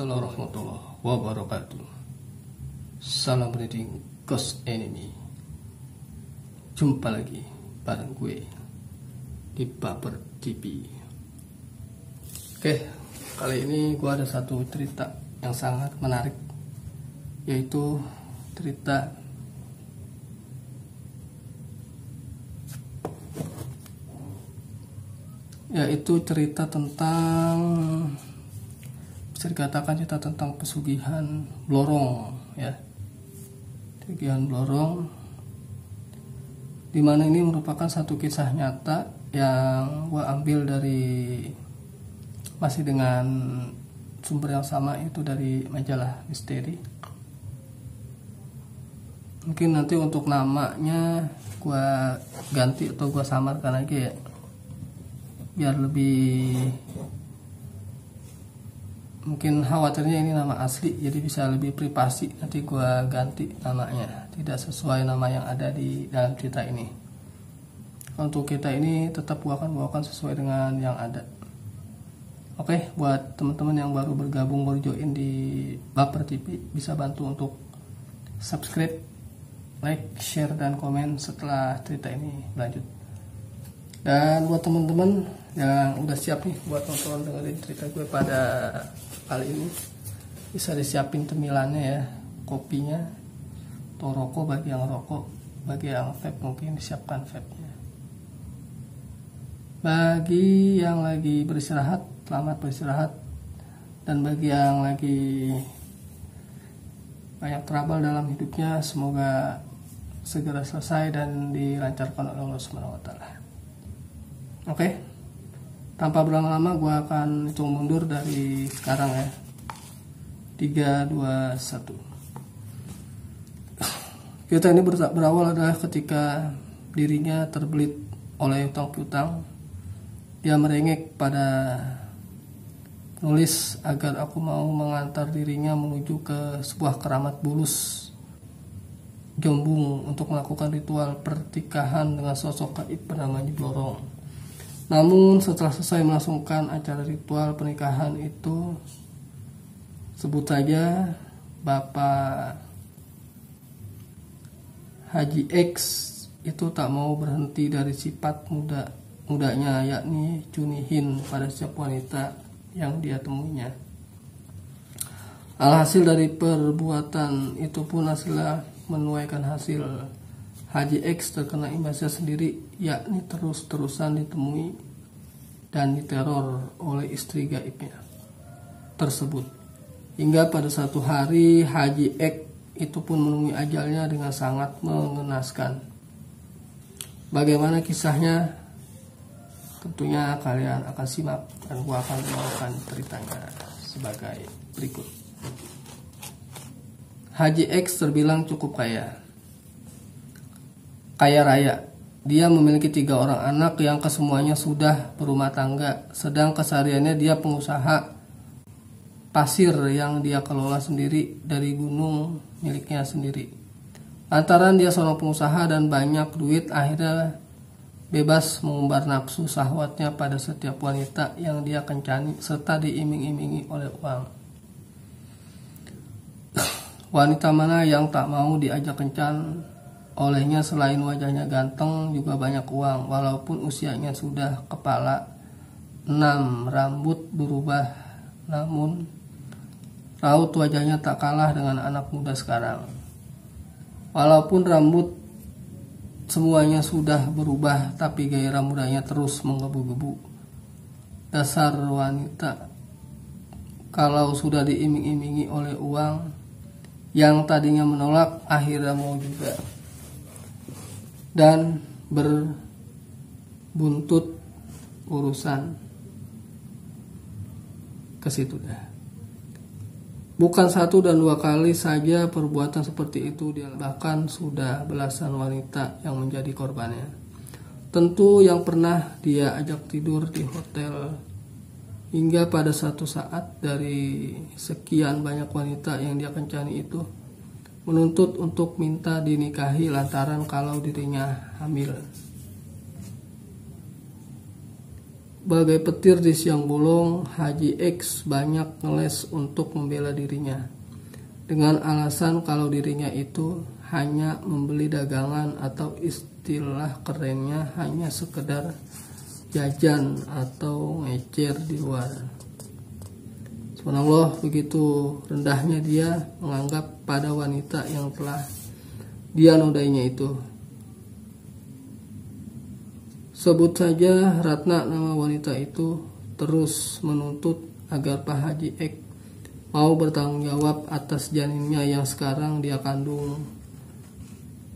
Assalamualaikum warahmatullahi wabarakatuh. Salam reading Ghost Enemy. Jumpa lagi bareng gue di Baper TV. Oke, kali ini gue ada satu cerita yang sangat menarik, yaitu cerita tentang, bisa dikatakan cerita tentang pesugihan Blorong, ya. Pesugihan Blorong, dimana ini merupakan satu kisah nyata yang gue ambil dari, masih dengan sumber yang sama, itu dari majalah misteri. Mungkin nanti untuk namanya gue ganti atau gue samarkan aja, ya, biar lebih, mungkin khawatirnya ini nama asli jadi bisa lebih privasi. Nanti gue ganti namanya, tidak sesuai nama yang ada di dalam cerita ini. Untuk kita ini tetap gue akan bawakan sesuai dengan yang ada. Oke, buat teman-teman yang baru bergabung, baru join di Baper TV, bisa bantu untuk subscribe, like, share, dan komen setelah cerita ini berlanjut. Dan buat teman-teman yang udah siap nih buat nonton dengerin cerita gue pada kali ini, bisa disiapin cemilannya, ya, kopinya atau rokok bagi yang rokok, bagi yang vape mungkin disiapkan vape-nya. Bagi yang lagi beristirahat, selamat beristirahat. Dan bagi yang lagi banyak trouble dalam hidupnya, semoga segera selesai dan dilancarkan oleh Allah Subhanahu wa Ta'ala. Oke, tanpa berlama-lama gue akan hitung mundur dari sekarang, ya. 3, 2, 1. Cerita ini berawal adalah ketika dirinya terbelit oleh utang piutang. Dia merengek pada penulis agar aku mau mengantar dirinya menuju ke sebuah keramat bulus Jombung untuk melakukan ritual pertikahan dengan sosok gaib bernama Nyi Blorong. Namun setelah selesai melangsungkan acara ritual pernikahan itu, sebut saja Bapak Haji X itu tak mau berhenti dari sifat mudanya, yakni cunihin pada setiap wanita yang dia temuinya. Alhasil dari perbuatan itu pun hasilnya menuaikan hasil. Haji X terkena imbasnya sendiri, yakni terus-terusan ditemui dan diteror oleh istri gaibnya tersebut. Hingga pada satu hari Haji X itu pun menemui ajalnya dengan sangat mengenaskan. Bagaimana kisahnya? Tentunya kalian akan simak dan gua akan membawakan ceritanya sebagai berikut. Haji X terbilang cukup kaya raya. Dia memiliki 3 orang anak yang kesemuanya sudah berumah tangga, sedang kesehariannya dia pengusaha pasir yang dia kelola sendiri dari gunung miliknya sendiri. Lantaran dia seorang pengusaha dan banyak duit, akhirnya bebas mengumbar nafsu syahwatnya pada setiap wanita yang dia kencani serta diiming-imingi oleh uang. Wanita mana yang tak mau diajak kencan olehnya? Selain wajahnya ganteng, juga banyak uang. Walaupun usianya sudah kepala 6, rambut berubah, namun raut wajahnya tak kalah dengan anak muda sekarang. Walaupun rambut semuanya sudah berubah, tapi gairah mudanya terus menggebu-gebu. Dasar wanita, kalau sudah diiming-imingi oleh uang, yang tadinya menolak akhirnya mau juga, dan berbuntut urusan ke situ dah. Bukan 1 dan 2 kali saja perbuatan seperti itu, dia bahkan sudah belasan wanita yang menjadi korbannya. Tentu yang pernah dia ajak tidur di hotel, hingga pada satu saat dari sekian banyak wanita yang dia kencani itu menuntut untuk minta dinikahi lantaran kalau dirinya hamil. Bagai petir di siang bolong, Haji X banyak ngeles untuk membela dirinya. Dengan alasan kalau dirinya itu hanya membeli dagangan atau istilah kerennya hanya sekedar jajan atau ngecer di luar. Subhanallah, begitu rendahnya dia menganggap pada wanita yang telah dia nodainya itu. Sebut saja Ratna, nama wanita itu, terus menuntut agar Pak Haji X mau bertanggung jawab atas janinnya yang sekarang dia kandung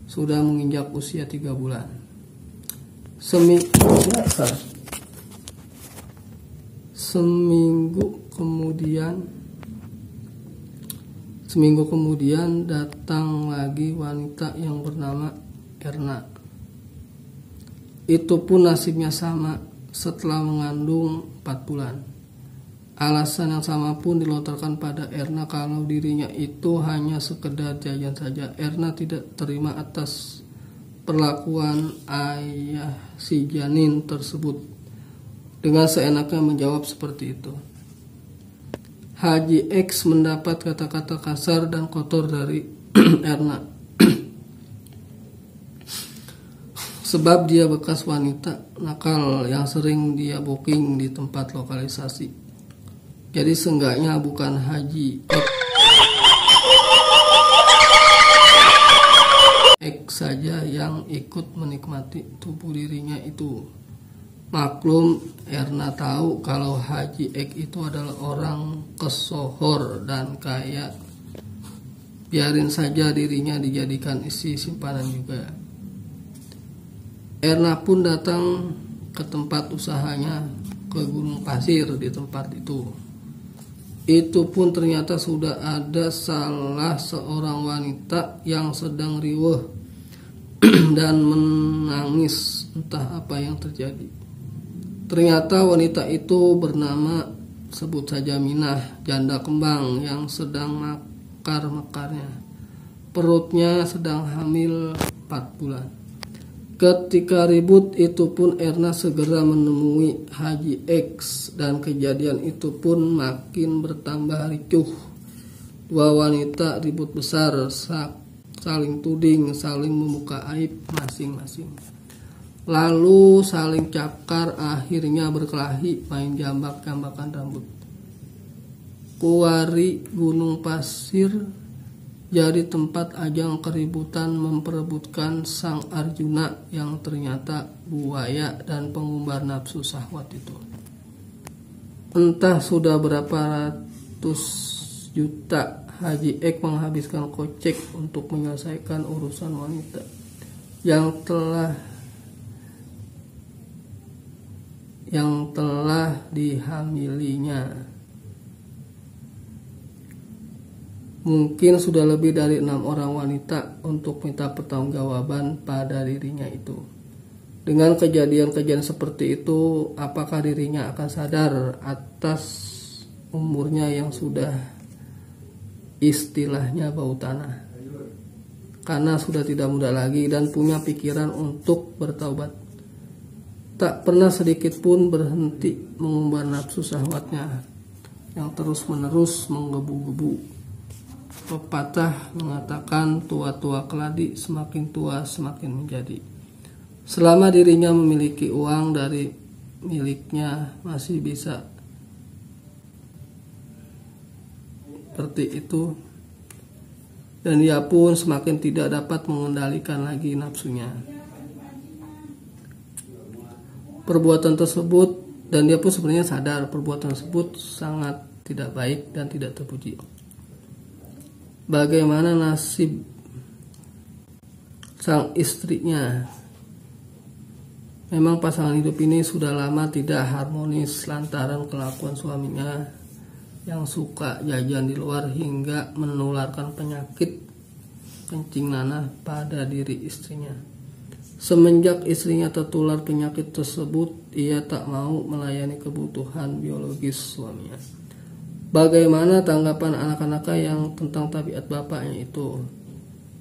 sudah menginjak usia 3 bulan. Seminggu kemudian datang lagi wanita yang bernama Erna. Itu pun nasibnya sama setelah mengandung 4 bulan. Alasan yang sama pun dilontarkan pada Erna kalau dirinya itu hanya sekedar jajan saja. Erna tidak terima atas perlakuan ayah si janin tersebut. Dengan seenaknya menjawab seperti itu. Haji X mendapat kata-kata kasar dan kotor dari Erna. Sebab dia bekas wanita nakal yang sering dia booking di tempat lokalisasi. Jadi seenggaknya bukan Haji X saja yang ikut menikmati tubuh dirinya itu. Maklum, Erna tahu kalau Haji X itu adalah orang kesohor dan kaya. Biarin saja dirinya dijadikan isi simpanan juga. Erna pun datang ke tempat usahanya, ke Gunung Pasir di tempat itu. Itu pun ternyata sudah ada salah seorang wanita yang sedang riweuh dan menangis, entah apa yang terjadi. Ternyata wanita itu bernama, sebut saja Minah, janda kembang yang sedang mekar-mekarnya. Perutnya sedang hamil 4 bulan. Ketika ribut itu pun Erna segera menemui Haji X dan kejadian itu pun makin bertambah ricuh. Dua wanita ribut besar, saling tuding, saling membuka aib masing-masing. Lalu saling cakar, akhirnya berkelahi main jambak-jambakan rambut. Kuari Gunung Pasir jadi tempat ajang keributan memperebutkan sang Arjuna yang ternyata buaya dan pengumbar nafsu syahwat itu. Entah sudah berapa ratus juta Haji X menghabiskan kocek untuk menyelesaikan urusan wanita yang telah dihamilinya. Mungkin sudah lebih dari 6 orang wanita untuk minta pertanggungjawaban pada dirinya itu. Dengan kejadian-kejadian seperti itu, apakah dirinya akan sadar atas umurnya yang sudah istilahnya bau tanah? Karena sudah tidak muda lagi dan punya pikiran untuk bertaubat. Tak pernah sedikit pun berhenti mengumbar nafsu syahwatnya yang terus-menerus menggebu-gebu. Pepatah mengatakan tua-tua keladi, semakin tua semakin menjadi. Selama dirinya memiliki uang dari miliknya masih bisa seperti itu, dan dia pun semakin tidak dapat mengendalikan lagi nafsunya. Perbuatan tersebut, dan dia pun sebenarnya sadar perbuatan tersebut sangat tidak baik dan tidak terpuji. Bagaimana nasib sang istrinya? Memang pasangan hidup ini sudah lama tidak harmonis lantaran kelakuan suaminya yang suka jajan di luar hingga menularkan penyakit kencing nanah pada diri istrinya. Semenjak istrinya tertular penyakit tersebut, ia tak mau melayani kebutuhan biologis suaminya. Bagaimana tanggapan anak-anaknya yang tentang tabiat bapaknya itu?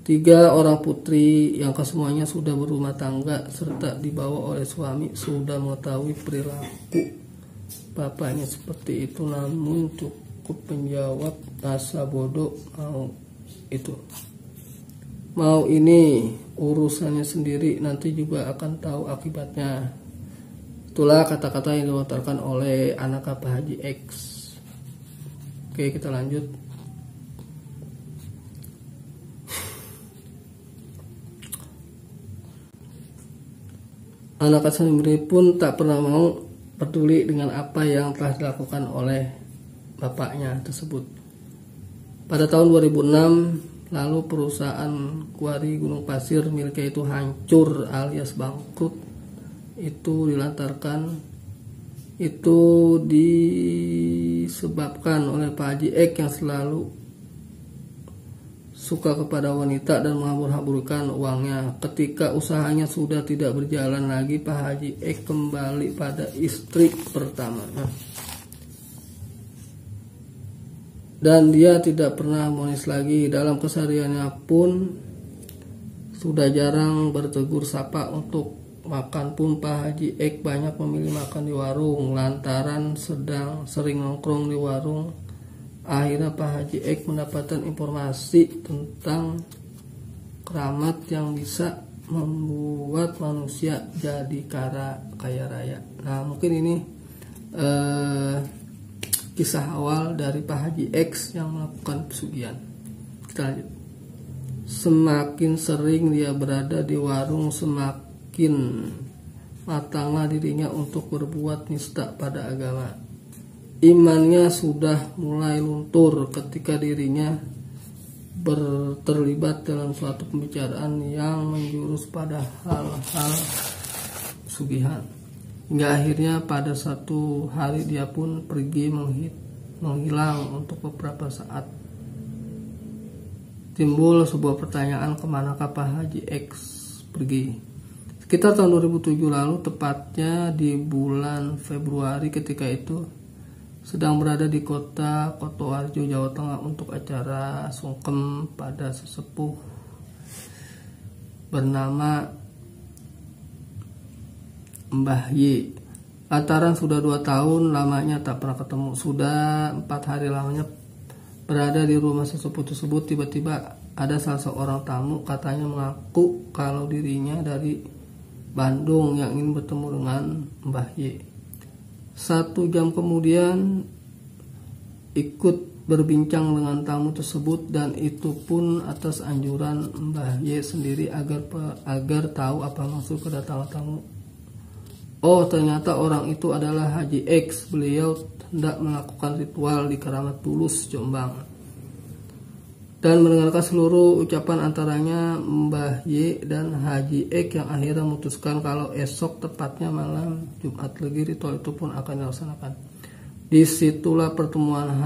3 orang putri yang kesemuanya sudah berumah tangga serta dibawa oleh suami sudah mengetahui perilaku bapaknya seperti itu, namun cukup menjawab rasa bodoh mau ini urusannya sendiri, nanti juga akan tahu akibatnya. Itulah kata-kata yang dilontarkan oleh anak Pak Haji X. Oke, kita lanjut. Anak sendiri pun tak pernah mau peduli dengan apa yang telah dilakukan oleh bapaknya tersebut. Pada tahun 2006 lalu perusahaan kuari gunung pasir miliknya itu hancur alias bangkrut. Itu disebabkan oleh Pak Haji X yang selalu suka kepada wanita dan menghambur-hamburkan uangnya. Ketika usahanya sudah tidak berjalan lagi, Pak Haji X kembali pada istri pertama. Dan dia tidak pernah monis lagi. Dalam kesehariannya pun sudah jarang bertegur sapa. Untuk makan pun Pak Haji X banyak memilih makan di warung lantaran sering nongkrong di warung. Akhirnya Pak Haji X mendapatkan informasi tentang keramat yang bisa membuat manusia jadi kaya raya. Nah, mungkin ini kisah awal dari Pak Haji X yang melakukan pesugihan. Kita lanjut. Semakin sering dia berada di warung, semakin matanglah dirinya untuk berbuat nista pada agama. Imannya sudah mulai luntur ketika dirinya terlibat dalam suatu pembicaraan yang menjurus pada hal-hal pesugihan. Hingga akhirnya pada satu hari dia pun pergi menghilang untuk beberapa saat. Timbul sebuah pertanyaan, kemanakah Pak Haji X pergi? Sekitar tahun 2007 lalu, tepatnya di bulan Februari, ketika itu sedang berada di kota Kotoarjo, Jawa Tengah untuk acara sungkem pada sesepuh bernama Mbah Y. Lantaran sudah 2 tahun lamanya tak pernah ketemu, sudah 4 hari lamanya berada di rumah sesepuh tersebut. Tiba-tiba ada salah seorang tamu, katanya mengaku kalau dirinya dari Bandung yang ingin bertemu dengan Mbah Y. 1 jam kemudian ikut berbincang dengan tamu tersebut, dan itu pun atas anjuran Mbah Y sendiri agar tahu apa maksud kedatangan tamu. Oh, ternyata orang itu adalah Haji X. Beliau hendak melakukan ritual di Keramat Tulus, Jombang, dan mendengarkan seluruh ucapan antaranya Mbah Y dan Haji X, yang akhirnya memutuskan kalau esok, tepatnya malam Jumat Legi, ritual itu pun akan dilaksanakan. Disitulah pertemuan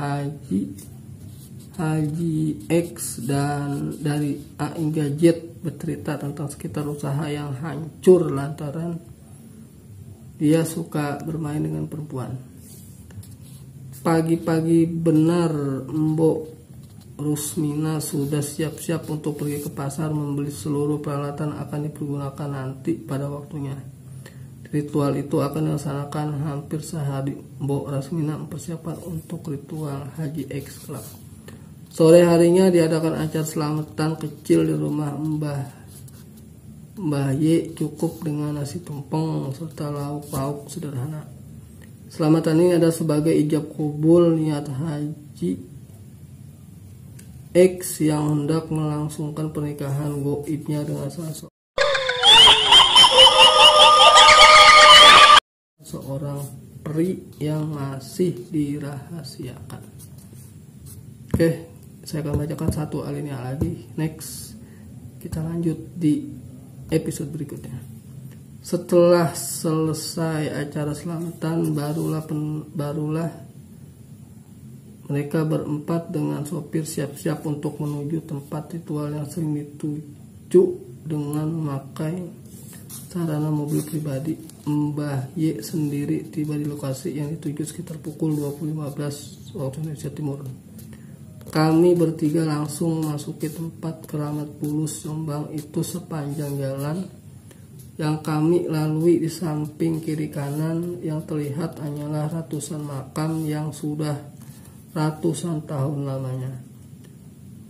Haji X dan dari A hingga Z bercerita tentang sekitar usaha yang hancur lantaran dia suka bermain dengan perempuan. Pagi-pagi benar Mbok Rusmina sudah siap-siap untuk pergi ke pasar membeli seluruh peralatan akan dipergunakan nanti pada waktunya. Ritual itu akan dilaksanakan hampir sehari. Mbok Rusmina mempersiapkan untuk ritual Haji X Club. Sore harinya diadakan acara selamatan kecil di rumah Mbah Y, cukup dengan nasi tumpeng serta lauk pauk sederhana. Selamatan ini ada sebagai ijab kabul niat Haji X yang hendak melangsungkan pernikahan goibnya dengan seorang peri yang masih dirahasiakan. Oke, saya akan bacakan 1 alinea lagi. Next, kita lanjut di episode berikutnya. Setelah selesai acara selamatan, barulah mereka berempat dengan sopir siap-siap untuk menuju tempat ritual yang sering dituju dengan memakai sarana mobil pribadi. Mbah Y sendiri tiba di lokasi yang dituju sekitar pukul 20.15 waktu Indonesia Timur. kami bertiga langsung masuki tempat keramat Bulus Jombang itu. Sepanjang jalan yang kami lalui di samping kiri kanan yang terlihat hanyalah ratusan makam yang sudah ratusan tahun lamanya.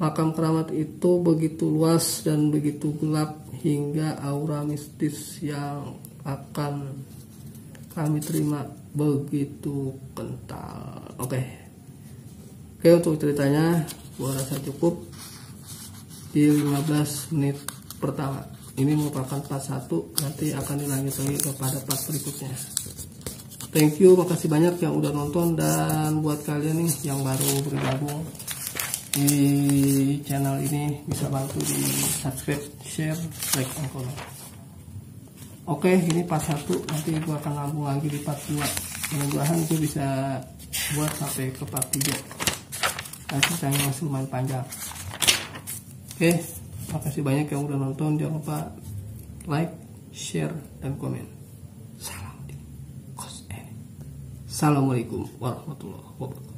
Makam keramat itu begitu luas dan begitu gelap hingga aura mistis yang akan kami terima begitu kental. Oke, untuk ceritanya gua rasa cukup di 15 menit pertama. Ini merupakan part 1, nanti akan dilanjut lagi kepada part berikutnya. Thank you, makasih banyak yang udah nonton, dan buat kalian nih yang baru bergabung di channel ini bisa bantu di subscribe, share, like, dan comment. Oke, ini part 1, nanti gua akan lambung lagi di part 2. Mudah-mudahan itu bisa buat sampai ke part 3. Nanti ceritanya masih lumayan panjang. Oke, makasih banyak yang udah nonton. Jangan lupa like, share, dan komen. Assalamualaikum warahmatullahi wabarakatuh.